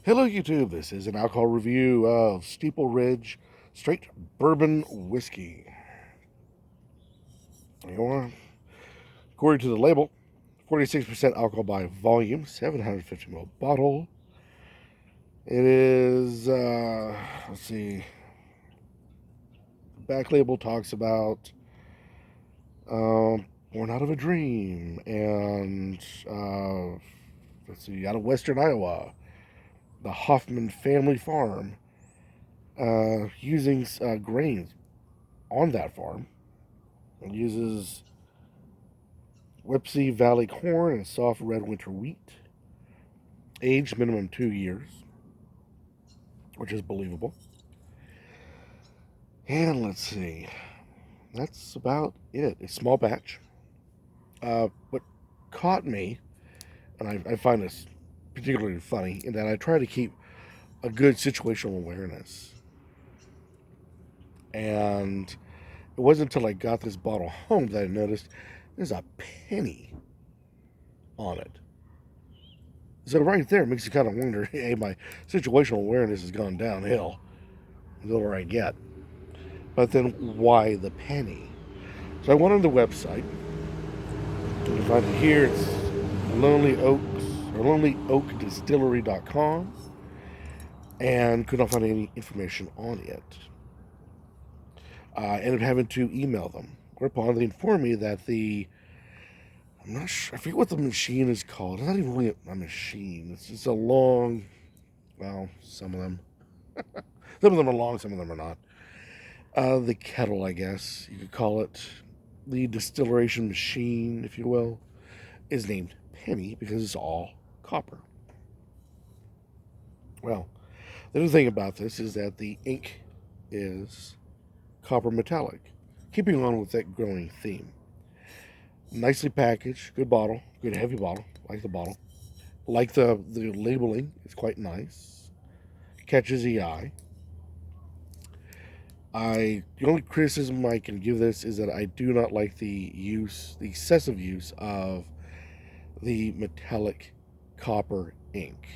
Hello, YouTube. This is an alcohol review of Steeple Ridge Straight Bourbon Whiskey. According to the label, 46% alcohol by volume, 750 ml bottle. It is, let's see, the back label talks about Born Out of a Dream and, let's see, out of Western Iowa, the Hoffman Family Farm, using grains on that farm. It uses Wapsie Valley corn and soft red winter wheat. Aged minimum 2 years, which is believable. And let's see, that's about it. A small batch. What caught me, and I find this particularly funny, in that I try to keep a good situational awareness. And it wasn't until I got this bottle home that I noticed there's a penny on it. So right there makes you kind of wonder, hey, my situational awareness has gone downhill the older I get. But then why the penny? So I went on the website. You can find it here. It's Lonely Oaks or LonelyOakDistillery.com, and could not find any information on it. I ended up having to email them. Whereupon they informed me that I'm not sure, I forget what the machine is called. It's not even really a machine. It's just a long, well, some of them. Some of them are long, some of them are not. The kettle, I guess you could call it. The distillation machine, if you will, is named penny because it's all copper. Well, the other thing about this is that the ink is copper metallic, keeping on with that growing theme. Nicely packaged, good bottle, good heavy bottle. Like the bottle, like the labeling. It's quite nice. Catches the eye. The only criticism I can give this is that I do not like the excessive use of the metallic copper ink.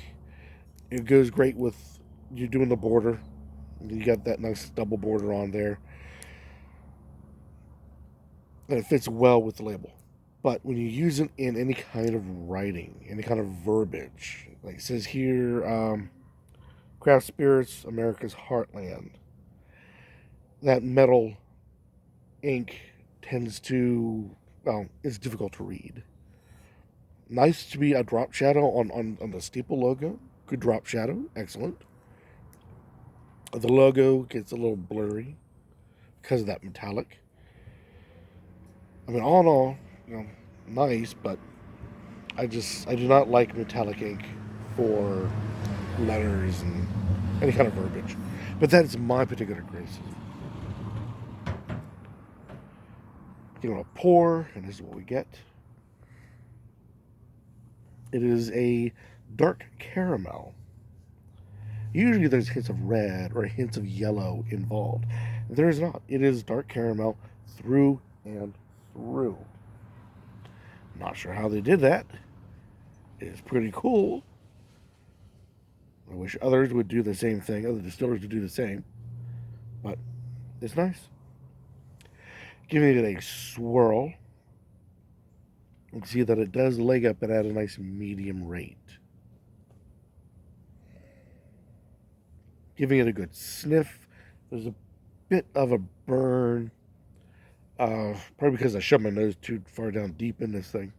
It goes great with you doing the border. You got that nice double border on there, and it fits well with the label. But when you use it in any kind of writing, any kind of verbiage, like it says here, craft spirits, America's heartland, that metal ink tends to, well, it's difficult to read. Nice to be a drop shadow on the Steeple logo. Good drop shadow, excellent. The logo gets a little blurry because of that metallic. I mean, all in all, nice, but I do not like metallic ink for letters and any kind of verbiage. But that is my particular criticism. You want to pour, and this is what we get. It is a dark caramel. Usually there's hints of red or hints of yellow involved. There is not. It is dark caramel through and through. Not sure how they did that. It's pretty cool. I wish others would do the same thing, other distillers would do the same. But it's nice. Giving it a swirl. You can see that it does leg up and at a nice medium rate. Giving it a good sniff. There's a bit of a burn. Probably because I shoved my nose too far down deep in this thing.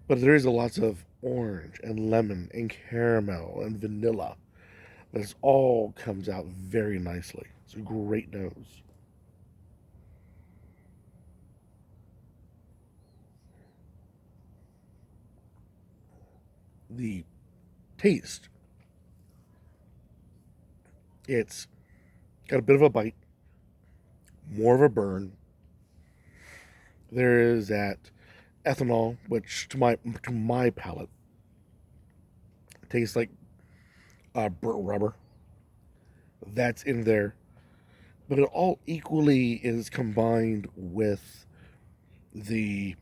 But there is lots of orange and lemon and caramel and vanilla. This all comes out very nicely. It's a great nose. The taste, it's got a bit of a bite, more of a burn. There is that ethanol, which to my palate tastes like burnt rubber. That's in there, but it all equally is combined with the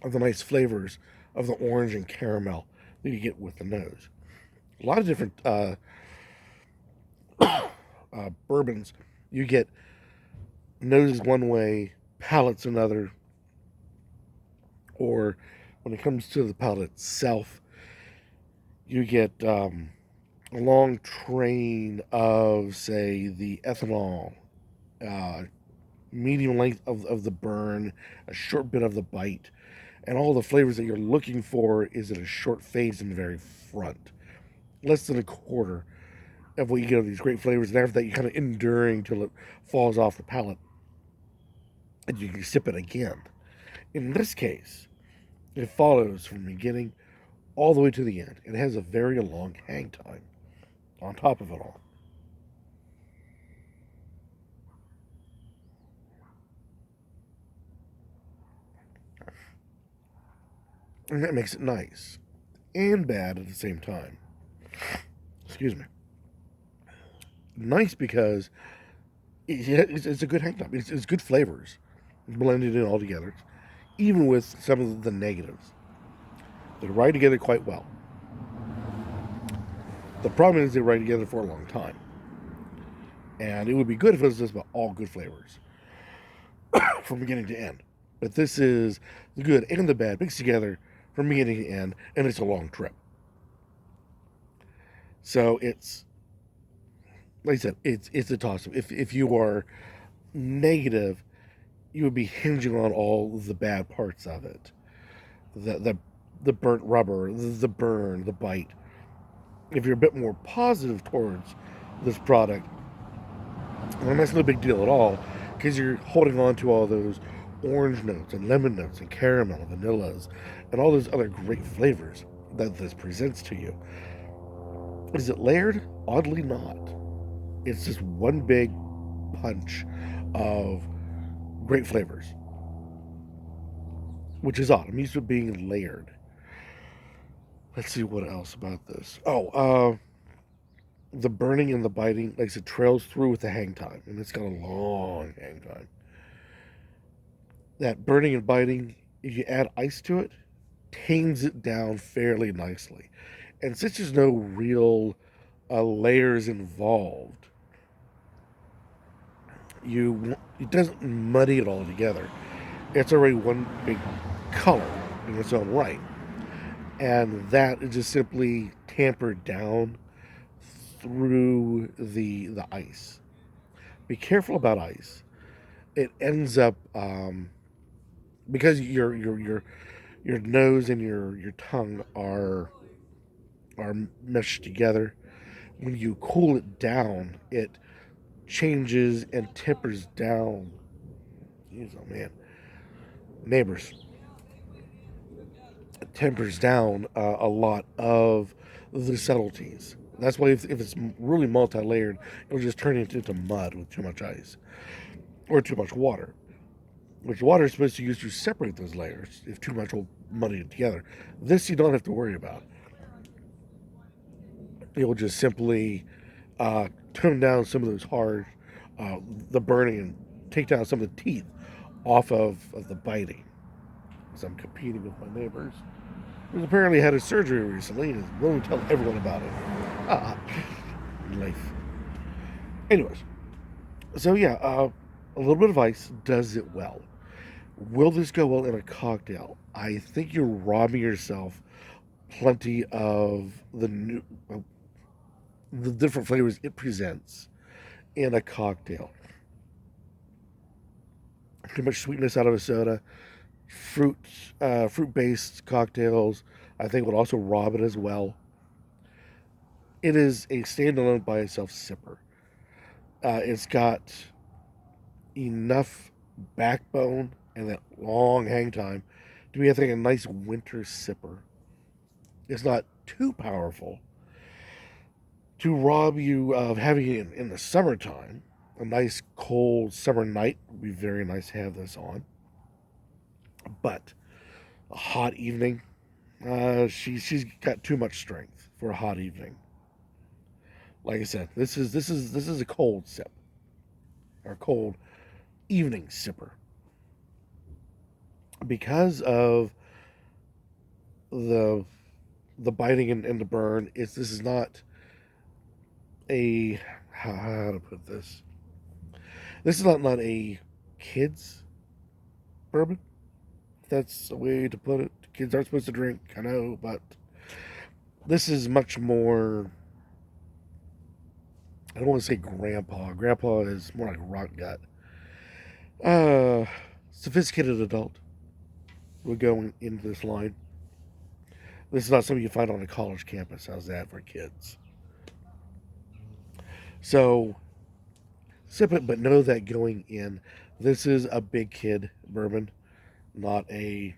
nice flavors of the orange and caramel that you get with the nose. A lot of different bourbons, you get noses one way, palates another, or when it comes to the palate itself, you get a long train of, say, the ethanol, uh, medium length of the burn, a short bit of the bite, and all the flavors that you're looking for is at a short phase in the very front. Less than a quarter of what you get of these great flavors, and after that, you're kind of enduring till it falls off the palate and you can sip it again. In this case, it follows from the beginning all the way to the end. It has a very long hang time on top of it all. And that makes it nice and bad at the same time. Excuse me. Nice because it's a good hang time. It's good flavors blended in all together, even with some of the negatives. They ride together quite well. The problem is they ride together for a long time. And it would be good if it was just about all good flavors from beginning to end. But this is the good and the bad mixed together from beginning to end, and it's a long trip. So it's, like I said, it's a toss up. If you are negative, you would be hinging on all the bad parts of it, the the burnt rubber, the burn, the bite. If you're a bit more positive towards this product, well, that's no big deal at all because you're holding on to all those orange notes and lemon notes and caramel and vanillas and all those other great flavors that this presents to you. Is it layered? Oddly not. It's just one big punch of great flavors, which is odd. I'm used to it being layered. Let's see what else about this. The burning and the biting, like I said, trails through with the hang time, and it's got a long hang time. That burning and biting, if you add ice to it, tames it down fairly nicely. And since there's no real layers involved, it doesn't muddy it all together. It's already one big color in its own right, and that is just simply tampered down through the ice. Be careful about ice. It ends up because your nose and your tongue are meshed together. When you cool it down, it changes and tempers down. Jeez, oh man, neighbors, it tempers down a lot of the subtleties. That's why if it's really multi-layered, it'll just turn into mud with too much ice or too much water. Which water is supposed to use to separate those layers. If too much will muddy it together. This you don't have to worry about. It will just simply tone down some of those hard, the burning, and take down some of the teeth off of the biting. As I'm competing with my neighbors, who's apparently had a surgery recently and is willing to tell everyone about it. Ah, life. Anyways, so yeah, a little bit of ice does it well. Will this go well in a cocktail? I think you're robbing yourself plenty of the different flavors it presents in a cocktail. Too much sweetness out of a soda, fruit fruit based cocktails. I think would also rob it as well. It is a standalone by itself sipper. It's got enough backbone and that long hang time to be, I think, a nice winter sipper. It's not too powerful to rob you of having it in the summertime. A nice cold summer night would be very nice to have this on. But a hot evening, she's got too much strength for a hot evening. Like I said, this is a cold sip or cold evening sipper because of the the biting and the burn. This is not a, how to put this. This is not a kids bourbon. That's a way to put it. Kids aren't supposed to drink, I know, but this is much more. I don't want to say grandpa. Grandpa is more like rock gut. Uh, Sophisticated adult would go into this line. This is not something you find on a college campus. How's that for kids? So sip it, but know that going in, this is a big kid bourbon, not a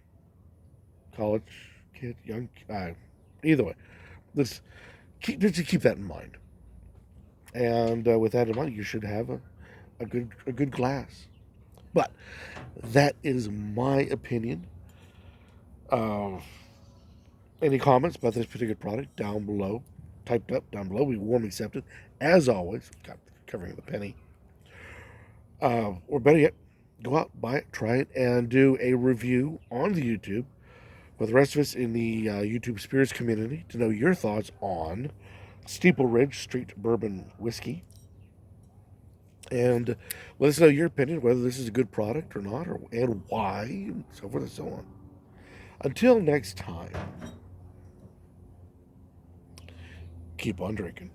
college kid, young. Either way, just keep that in mind. And with that in mind, you should have a good glass. But that is my opinion. Uh, any comments about this particular product down below, typed up down below, we warmly accepted. As always, got covering the penny. Or better yet, go out, buy it, try it, and do a review on the YouTube for the rest of us in the YouTube Spirits community to know your thoughts on Steeple Ridge Street Bourbon Whiskey. And let us know your opinion, whether this is a good product or not, and why, and so forth and so on. Until next time, keep on drinking.